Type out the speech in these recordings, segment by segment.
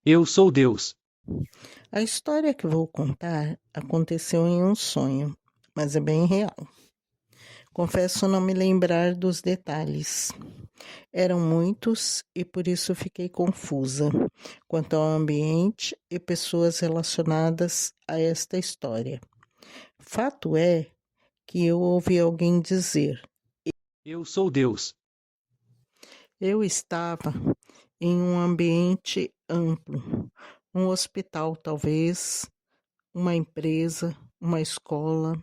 Eu sou Deus. A história que vou contar aconteceu em um sonho, mas é bem real. Confesso não me lembrar dos detalhes. Eram muitos e por isso fiquei confusa quanto ao ambiente e pessoas relacionadas a esta história. Fato é que eu ouvi alguém dizer: Eu sou Deus. eu estava em um ambiente amplo, um hospital talvez, uma empresa, uma escola,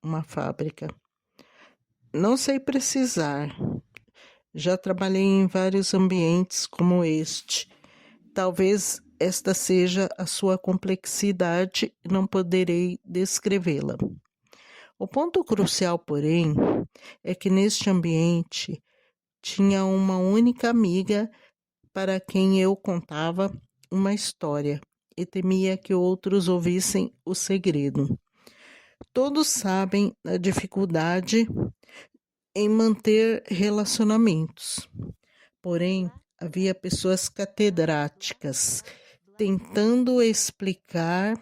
uma fábrica. Não sei precisar. Já trabalhei em vários ambientes como este. Talvez esta seja a sua complexidade e não poderei descrevê-la. O ponto crucial, porém, é que neste ambiente tinha uma única amiga para quem eu contava uma história e temia que outros ouvissem o segredo. Todos sabem a dificuldade em manter relacionamentos. Porém, havia pessoas catedráticas tentando explicar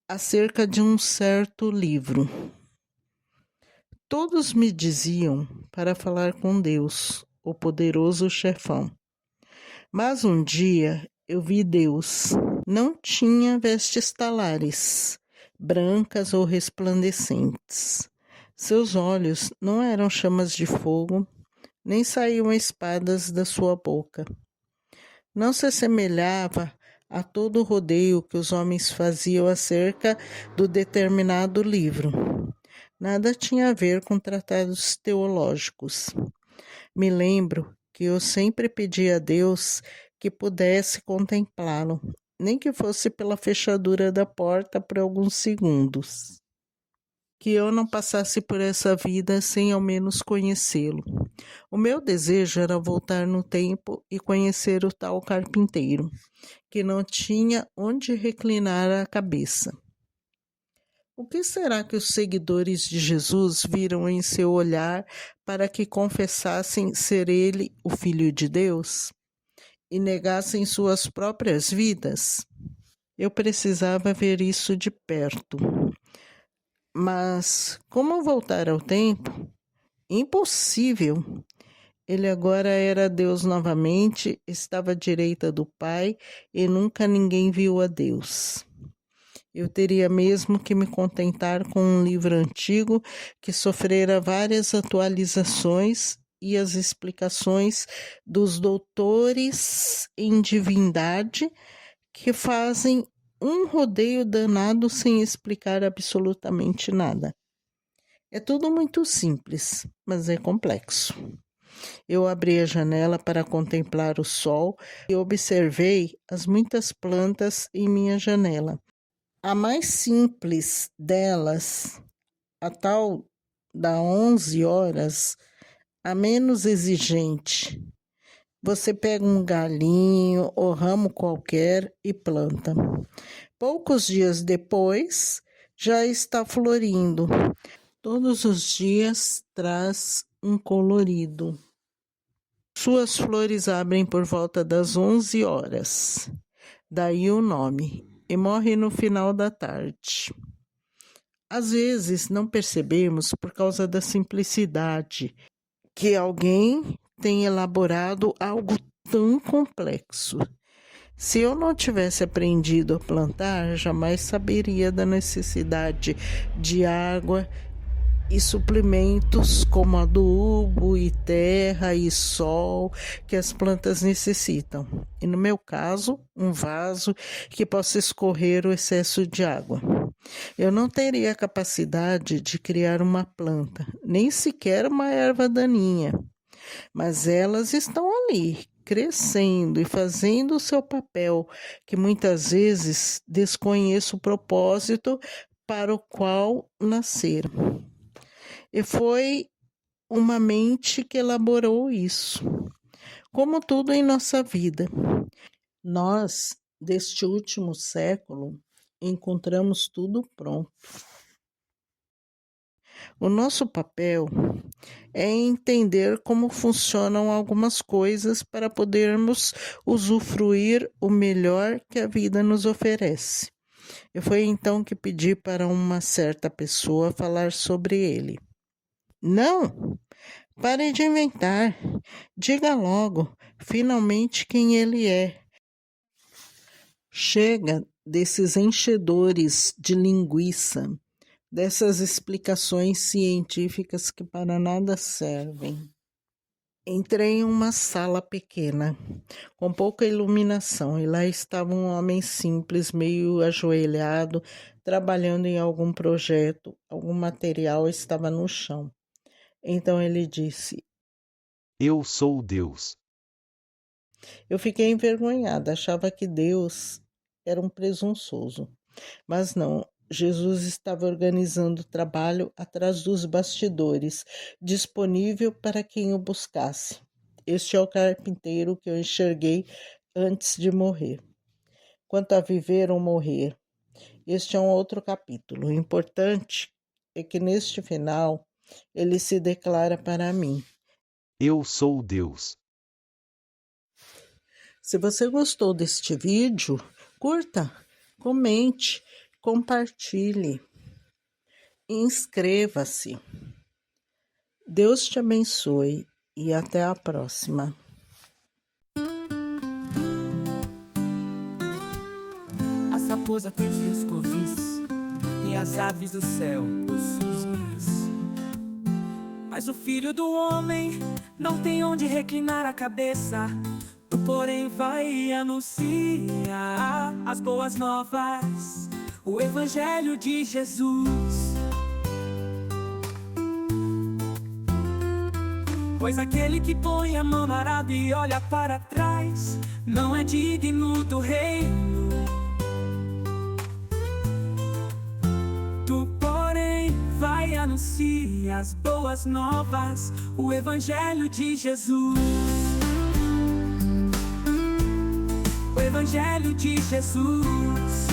acerca de um certo livro. Todos me diziam para falar com Deus, o poderoso chefão. Mas um dia eu vi Deus. Não tinha vestes talares, brancas ou resplandecentes. Seus olhos não eram chamas de fogo, nem saíam espadas da sua boca. Não se assemelhava a todo o rodeio que os homens faziam acerca do determinado livro. Nada tinha a ver com tratados teológicos. Me lembro que eu sempre pedi a Deus que pudesse contemplá-lo, nem que fosse pela fechadura da porta por alguns segundos. Que eu não passasse por essa vida sem ao menos conhecê-lo. O meu desejo era voltar no tempo e conhecer o tal carpinteiro, que não tinha onde reclinar a cabeça. O que será que os seguidores de Jesus viram em seu olhar para que confessassem ser ele o Filho de Deus e negassem suas próprias vidas? Eu precisava ver isso de perto. Mas como voltar ao tempo? Impossível. Ele agora era Deus novamente, estava à direita do Pai e nunca ninguém viu a Deus. Eu teria mesmo que me contentar com um livro antigo que sofrera várias atualizações e as explicações dos doutores em divindade que fazem um rodeio danado sem explicar absolutamente nada. É tudo muito simples, mas é complexo. Eu abri a janela para contemplar o sol e observei as muitas plantas em minha janela. A mais simples delas, a tal da 11 horas, a menos exigente. Você pega um galinho ou ramo qualquer e planta. Poucos dias depois, já está florindo. Todos os dias traz um colorido. Suas flores abrem por volta das 11 horas. Daí o nome. E morre no final da tarde. Às vezes não percebemos por causa da simplicidade que alguém tem elaborado algo tão complexo. Se eu não tivesse aprendido a plantar, jamais saberia da necessidade de água e suplementos como adubo e terra e sol que as plantas necessitam. E no meu caso, um vaso que possa escorrer o excesso de água. Eu não teria a capacidade de criar uma planta, nem sequer uma erva daninha, mas elas estão ali, crescendo e fazendo o seu papel, que muitas vezes desconheço o propósito para o qual nasceram. E foi uma mente que elaborou isso. Como tudo em nossa vida, nós, deste último século, encontramos tudo pronto. O nosso papel é entender como funcionam algumas coisas para podermos usufruir o melhor que a vida nos oferece. E foi então que pedi para uma certa pessoa falar sobre ele. Não, pare de inventar. Diga logo, finalmente, quem ele é. Chega desses enchedores de linguiça, dessas explicações científicas que para nada servem. Entrei em uma sala pequena, com pouca iluminação, e lá estava um homem simples, meio ajoelhado, trabalhando em algum projeto. Algum material estava no chão. Então ele disse: Eu sou Deus. Eu fiquei envergonhada, achava que Deus era um presunçoso. Mas não, Jesus estava organizando o trabalho atrás dos bastidores, disponível para quem o buscasse. Este é o carpinteiro que eu enxerguei antes de morrer. Quanto a viver ou morrer, este é um outro capítulo. O importante é que neste final ele se declara para mim: Eu sou Deus. Se você gostou deste vídeo, curta, comente, compartilhe, inscreva-se. Deus te abençoe e até a próxima. A raposa tem seus covis e as aves do céu os seus ninhos. Mas o filho do homem não tem onde reclinar a cabeça. Tu, porém, vai anunciar as boas novas, o evangelho de Jesus. Pois aquele que põe a mão no arado e olha para trás não é digno do reino. Tu, porém, vai anunciar as boas novas, o evangelho de Jesus. O evangelho de Jesus.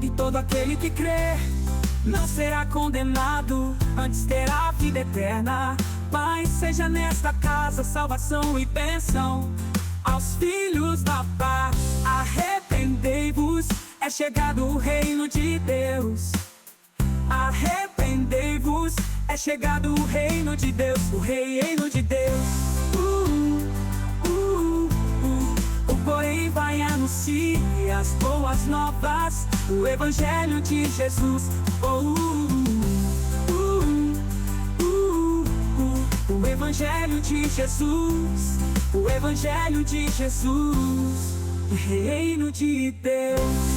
E todo aquele que crê não será condenado, antes terá a vida eterna. Pai, seja nesta casa salvação e bênção aos filhos da paz. Arrependei-vos, é chegado o reino de Deus. Arrependei-vos, é chegado o reino de Deus, o reino de Deus. Porém vai anunciar as boas novas, o evangelho de Jesus. O evangelho de Jesus, o evangelho de Jesus, o reino de Deus.